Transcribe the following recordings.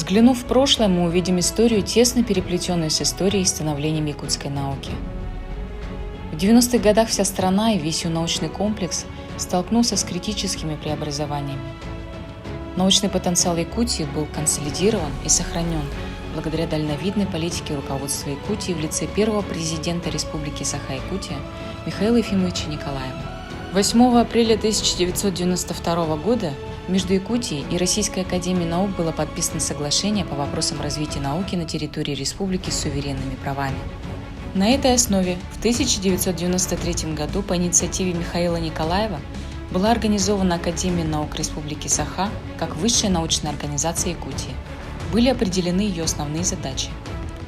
Взглянув в прошлое, мы увидим историю, тесно переплетенную с историей и становлением якутской науки. В 90-х годах вся страна и весь ее научный комплекс столкнулся с критическими преобразованиями. Научный потенциал Якутии был консолидирован и сохранен благодаря дальновидной политике руководства Якутии в лице первого президента Республики Саха-Якутия Михаила Ефимовича Николаева. 8 апреля 1992 года между Якутией и Российской академией наук было подписано соглашение по вопросам развития науки на территории республики с суверенными правами. На этой основе в 1993 году по инициативе Михаила Николаева была организована Академия наук Республики Саха как высшая научная организация Якутии. Были определены ее основные задачи.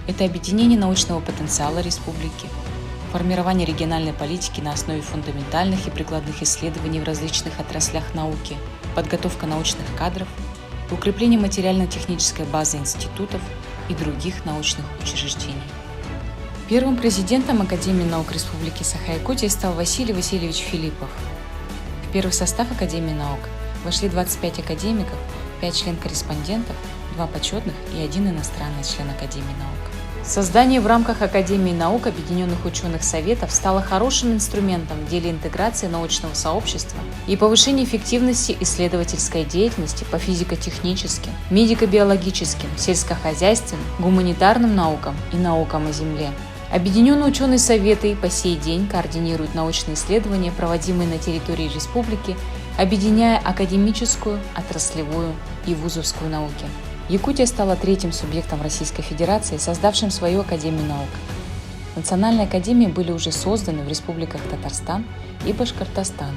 Это объединение научного потенциала республики, формирование региональной политики на основе фундаментальных и прикладных исследований в различных отраслях науки, подготовка научных кадров, укрепление материально-технической базы институтов и других научных учреждений. Первым президентом Академии наук Республики Саха-Якутия стал Василий Васильевич Филиппов. В первый состав Академии наук вошли 25 академиков, 5 член-корреспондентов, 2 почетных и 1 иностранный член Академии наук. Создание в рамках Академии наук Объединенных ученых советов стало хорошим инструментом в деле интеграции научного сообщества и повышения эффективности исследовательской деятельности по физико-техническим, медико-биологическим, сельскохозяйственным, гуманитарным наукам и наукам о Земле. Объединенные ученые советы по сей день координируют научные исследования, проводимые на территории республики, объединяя академическую, отраслевую и вузовскую науки. Якутия стала третьим субъектом Российской Федерации, создавшим свою Академию наук. Национальные академии были уже созданы в республиках Татарстан и Башкортостан.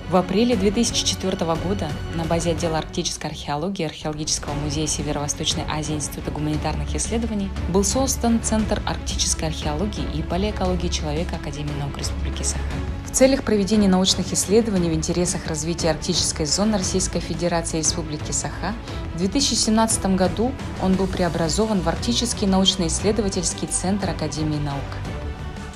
В апреле 2004 года на базе отдела арктической археологии Археологического музея Северо-Восточной Азии Института гуманитарных исследований был создан Центр арктической археологии и палеокологии человека Академии наук Республики Саха. В целях проведения научных исследований в интересах развития арктической зоны Российской Федерации и Республики Саха в 2017 году он был преобразован в Арктический научно-исследовательский центр Академии наук.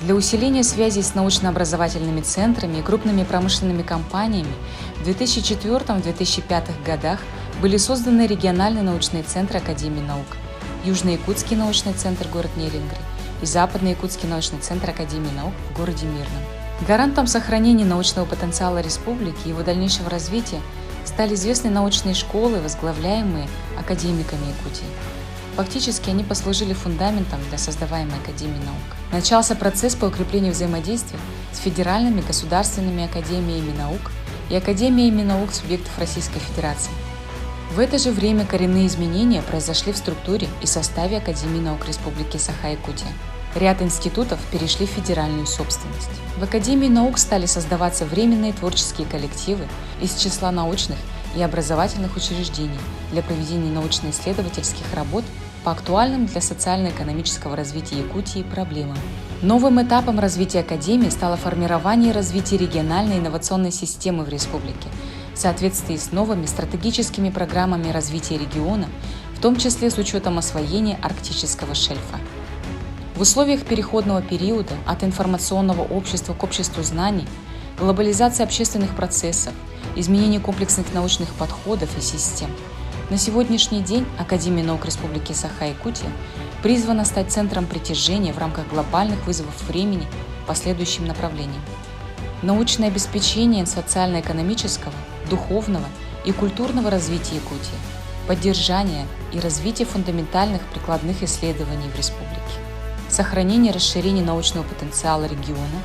Для усиления связей с научно-образовательными центрами и крупными промышленными компаниями в 2004-2005 годах были созданы региональные научные центры Академии наук, Южно-Якутский научный центр город Нерюнгри и Западно-Якутский научный центр Академии наук в городе Мирном. Гарантом сохранения научного потенциала республики и его дальнейшего развития стали известные научные школы, возглавляемые академиками Якутии. Фактически они послужили фундаментом для создаваемой Академии наук. Начался процесс по укреплению взаимодействия с федеральными государственными академиями наук и академиями наук субъектов Российской Федерации. В это же время коренные изменения произошли в структуре и составе Академии наук Республики Саха-Якутия. Ряд институтов перешли в федеральную собственность. В Академии наук стали создаваться временные творческие коллективы из числа научных и образовательных учреждений для проведения научно-исследовательских работ по актуальным для социально-экономического развития Якутии проблемам. Новым этапом развития Академии стало формирование и развитие региональной инновационной системы в республике в соответствии с новыми стратегическими программами развития региона, в том числе с учетом освоения арктического шельфа. В условиях переходного периода от информационного общества к обществу знаний, глобализации общественных процессов, изменения комплексных научных подходов и систем, на сегодняшний день Академия наук Республики Саха-Якутия призвана стать центром притяжения в рамках глобальных вызовов времени по следующим направлениям. Научное обеспечение социально-экономического, духовного и культурного развития Якутии, поддержание и развитие фундаментальных прикладных исследований в республике, сохранение и расширение научного потенциала региона,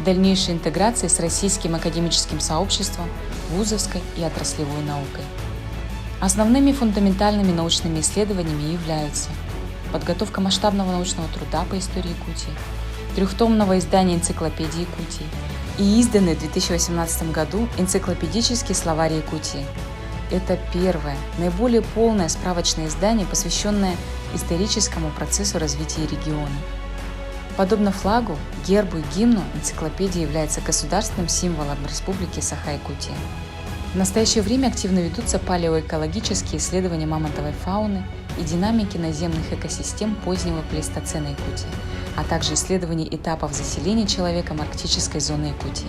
дальнейшая интеграция с российским академическим сообществом, вузовской и отраслевой наукой. Основными фундаментальными научными исследованиями являются подготовка масштабного научного труда по истории Якутии, трехтомного издания энциклопедии Якутии и изданный в 2018 году энциклопедический словарь Якутии. Это первое, наиболее полное справочное издание, посвященное историческому процессу развития региона. Подобно флагу, гербу и гимну, энциклопедия является государственным символом Республики Саха-Якутия. В настоящее время активно ведутся палеоэкологические исследования мамонтовой фауны и динамики наземных экосистем позднего плейстоцена Якутии, а также исследования этапов заселения человеком арктической зоны Якутии.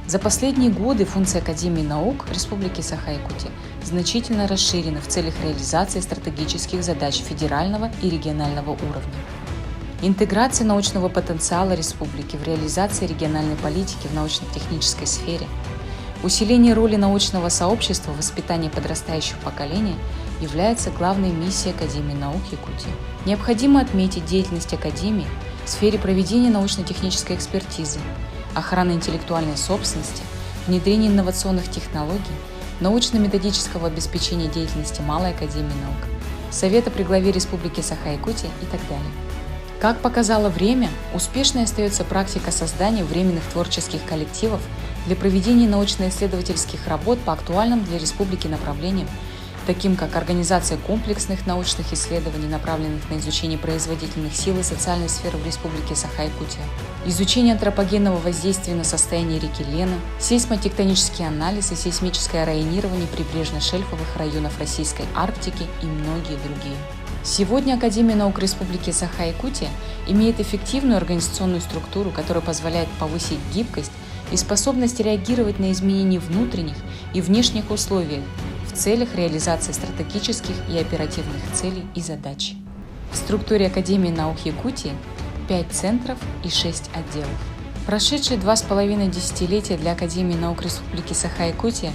За последние годы функции Академии наук Республики Саха-Якутия значительно расширены в целях реализации стратегических задач федерального и регионального уровня. Интеграция научного потенциала республики в реализации региональной политики в научно-технической сфере, усиление роли научного сообщества в воспитании подрастающего поколения является главной миссией Академии наук Якутии. Необходимо отметить деятельность Академии в сфере проведения научно-технической экспертизы, охраны интеллектуальной собственности, внедрения инновационных технологий, научно-методического обеспечения деятельности Малой Академии наук, Совета при главе Республики Саха-Якутия и так далее. Как показало время, успешной остается практика создания временных творческих коллективов для проведения научно-исследовательских работ по актуальным для республики направлениям, таким как организация комплексных научных исследований, направленных на изучение производительных сил и социальной сферы в Республике Саха-Якутия, изучение антропогенного воздействия на состояние реки Лена, сейсмотектонический анализ и сейсмическое районирование прибрежно-шельфовых районов Российской Арктики и многие другие. Сегодня Академия наук Республики Саха-Якутия имеет эффективную организационную структуру, которая позволяет повысить гибкость и способность реагировать на изменения внутренних и внешних условий в целях реализации стратегических и оперативных целей и задач. В структуре Академии наук Якутии 5 центров и 6 отделов. Прошедшие 2,5 десятилетия для Академии наук Республики Саха-Якутия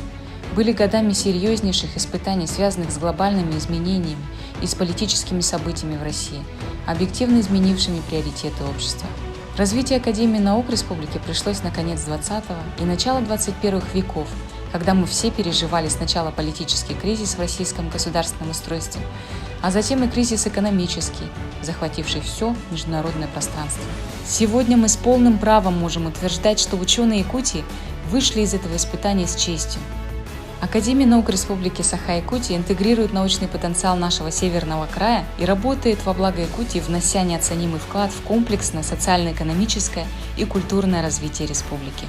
были годами серьезнейших испытаний, связанных с глобальными изменениями и с политическими событиями в России, объективно изменившими приоритеты общества. Развитие Академии наук Республики пришлось на конец 20-го и начало 21 веков, когда мы все переживали сначала политический кризис в российском государственном устройстве, а затем и кризис экономический, захвативший все международное пространство. Сегодня мы с полным правом можем утверждать, что ученые Якутии вышли из этого испытания с честью. Академия наук Республики Саха-Якутия интегрирует научный потенциал нашего северного края и работает во благо Якутии, внося неоценимый вклад в комплексное социально-экономическое и культурное развитие республики.